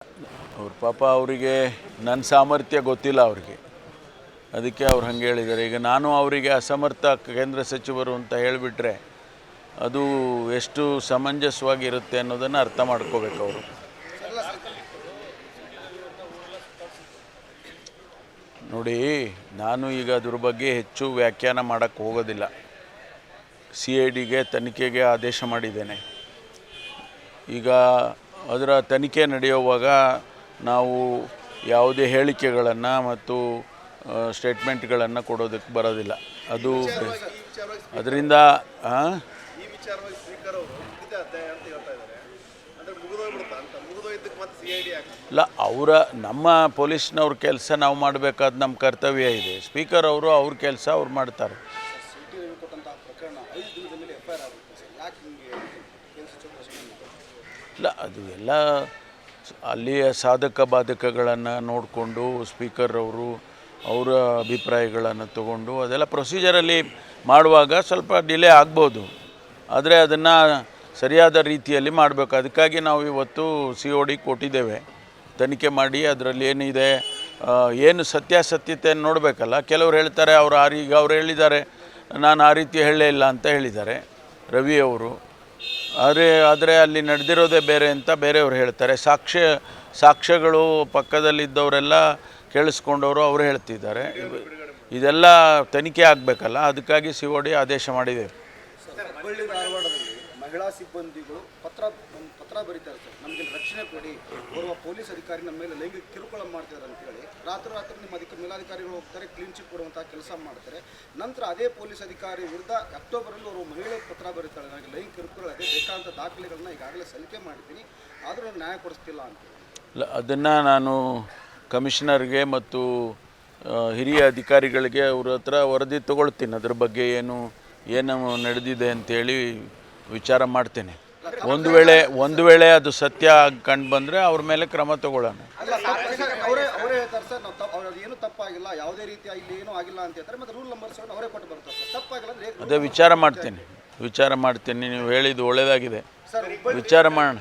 ಅವ್ರ ಪಾಪ ಅವರಿಗೆ ನನ್ನ ಸಾಮರ್ಥ್ಯ ಗೊತ್ತಿಲ್ಲ ಅವರಿಗೆ, ಅದಕ್ಕೆ ಅವ್ರು ಹಂಗೆ ಹೇಳಿದ್ದಾರೆ. ಈಗ ನಾನು ಅವರಿಗೆ ಅಸಮರ್ಥ ಕೇಂದ್ರ ಸಚಿವರು ಅಂತ ಹೇಳಿಬಿಟ್ರೆ ಅದು ಎಷ್ಟು ಸಮಂಜಸವಾಗಿರುತ್ತೆ ಅನ್ನೋದನ್ನು ಅರ್ಥ ಮಾಡ್ಕೋಬೇಕು ಅವರು. ನೋಡಿ, ನಾನು ಈಗ ಅದ್ರ ಬಗ್ಗೆ ಹೆಚ್ಚು ವ್ಯಾಖ್ಯಾನ ಮಾಡೋಕ್ಕೆ ಹೋಗೋದಿಲ್ಲ. CIDಗೆ ತನಿಖೆಗೆ ಆದೇಶ ಮಾಡಿದ್ದೇನೆ. ಈಗ ಅದರ ತನಿಖೆ ನಡೆಯುವಾಗ ನಾವು ಯಾವುದೇ ಹೇಳಿಕೆಗಳನ್ನು ಮತ್ತು ಸ್ಟೇಟ್ಮೆಂಟ್ಗಳನ್ನು ಕೊಡೋದಕ್ಕೆ ಬರೋದಿಲ್ಲ. ಅದು ಅದರಿಂದ ಇಲ್ಲ, ನಮ್ಮ ಪೊಲೀಸ್ನವ್ರ ಕೆಲಸ ನಾವು ಮಾಡಬೇಕಾದ ನಮ್ಮ ಕರ್ತವ್ಯ ಇದೆ. ಸ್ಪೀಕರ್ ಅವರು ಅವ್ರ ಕೆಲಸ ಅವ್ರು ಮಾಡ್ತಾರೆ. ಇಲ್ಲ, ಅದು ಎಲ್ಲ ಅಲ್ಲಿಯ ಸಾಧಕ ಬಾಧಕಗಳನ್ನು ನೋಡಿಕೊಂಡು ಸ್ಪೀಕರ್ ಅವರು ಅವರ ಅಭಿಪ್ರಾಯಗಳನ್ನು ತಗೊಂಡು ಅದೆಲ್ಲ ಪ್ರೊಸೀಜರಲ್ಲಿ ಮಾಡುವಾಗ ಸ್ವಲ್ಪ ಡಿಲೇ ಆಗ್ಬೋದು. ಆದರೆ ಅದನ್ನು ಸರಿಯಾದ ರೀತಿಯಲ್ಲಿ ಮಾಡಬೇಕು. ಅದಕ್ಕಾಗಿ ನಾವು ಇವತ್ತು COD ಕೊಟ್ಟಿದ್ದೇವೆ. ತನಿಖೆ ಮಾಡಿ ಅದರಲ್ಲಿ ಏನಿದೆ, ಏನು ಸತ್ಯಾಸತ್ಯತೆಯನ್ನು ನೋಡಬೇಕಲ್ಲ. ಕೆಲವರು ಹೇಳ್ತಾರೆ ಈಗ ಅವ್ರು ಹೇಳಿದ್ದಾರೆ, ನಾನು ಆ ರೀತಿ ಹೇಳಲೇ ಇಲ್ಲ ಅಂತ ಹೇಳಿದ್ದಾರೆ ರವಿ ಅವರು. ಆದರೆ ಅಲ್ಲಿ ನಡೆದಿರೋದೇ ಬೇರೆ ಅಂತ ಬೇರೆಯವರು ಹೇಳ್ತಾರೆ. ಸಾಕ್ಷ್ಯಗಳು ಪಕ್ಕದಲ್ಲಿದ್ದವರೆಲ್ಲ ಕೇಳಿಸ್ಕೊಂಡವರು ಅವರು ಹೇಳ್ತಿದ್ದಾರೆ. ಇದೆಲ್ಲ ತನಿಖೆ ಆಗಬೇಕಲ್ಲ, ಅದಕ್ಕಾಗಿ COD ಆದೇಶ ಮಾಡಿದ್ದೇವೆ. ಹುಬ್ಬಳ್ಳಿ ಧಾರವಾಡದಲ್ಲಿ ಮಹಿಳಾ ಸಿಬ್ಬಂದಿಗಳು ಪತ್ರ ಬರೀತಾರೆ ಸರ್, ನಮಗೆ ರಕ್ಷಣೆ ಕೊಡಿ, ಓರ್ವ ಪೊಲೀಸ್ ಅಧಿಕಾರಿ ನಮ್ಮ ಮೇಲೆ ಲೈಂಗಿಕ ಕಿರುಕುಳ ಮಾಡ್ತಿದ್ದಾರೆ ಅಂತೇಳಿ ರಾತ್ರಿ ನಿಮ್ಮ ಮೇಲಾಧಿಕಾರಿಗಳು ಹೋಗ್ತಾರೆ, ಕ್ಲೀನ್ ಚಿಟ್ ಕೊಡುವಂಥ ಕೆಲಸ ಮಾಡ್ತಾರೆ. ನಂತರ ಅದೇ ಪೊಲೀಸ್ ಅಧಿಕಾರಿ ವಿರುದ್ಧ ಅಕ್ಟೋಬರಲ್ಲಿ ಅವರು ಮಹಿಳೆ ಪತ್ರ ಬರೀತಾಳೆ, ನನಗೆ ಲೈಂಗಿಕ ಕಿರುಕುಳ ಅದೇ ಬೇಕಾದಂಥ ದಾಖಲೆಗಳನ್ನ ಈಗಾಗಲೇ ಸಲ್ಲಿಕೆ ಮಾಡಿದ್ದೀನಿ, ಆದರೂ ನ್ಯಾಯ ಕೊಡಿಸ್ತಿಲ್ಲ ಅಂತ. ಇಲ್ಲ, ಅದನ್ನು ನಾನು ಕಮಿಷನರ್ಗೆ ಮತ್ತು ಹಿರಿಯ ಅಧಿಕಾರಿಗಳಿಗೆ ಅವ್ರ ಹತ್ರ ವರದಿ ತೊಗೊಳ್ತೀನಿ. ಅದ್ರ ಬಗ್ಗೆ ಏನು ನಡೆದಿದೆ ಅಂತೇಳಿ ವಿಚಾರ ಮಾಡ್ತೇನೆ. ಒಂದು ವೇಳೆ ಅದು ಸತ್ಯ ಕಂಡು ಬಂದರೆ ಅವ್ರ ಮೇಲೆ ಕ್ರಮ ತಗೊಳ್ಳೋಣ. ಅವರೇ ಹೇಳ್ತಾರೆ ಸರ್, ಏನು ತಪ್ಪಾಗಿಲ್ಲ, ಯಾವುದೇ ರೀತಿಯ ಇಲ್ಲಿ ಏನೂ ಆಗಿಲ್ಲ ಅಂತ ಹೇಳ್ತಾರೆ. ಮತ್ತು ರೂಲ್ ನಂಬರ್ 7 ಅವರೇ ಕೊಟ್ಟು ಬರ್ತಾರೆ ಸರ್, ತಪ್ಪಾಗಿಲ್ಲ. ಅದೇ ವಿಚಾರ ಮಾಡ್ತೀನಿ. ನೀವು ಹೇಳಿದ್ದು ಒಳ್ಳೆಯದಾಗಿದೆ, ವಿಚಾರ ಮಾಡೋಣ.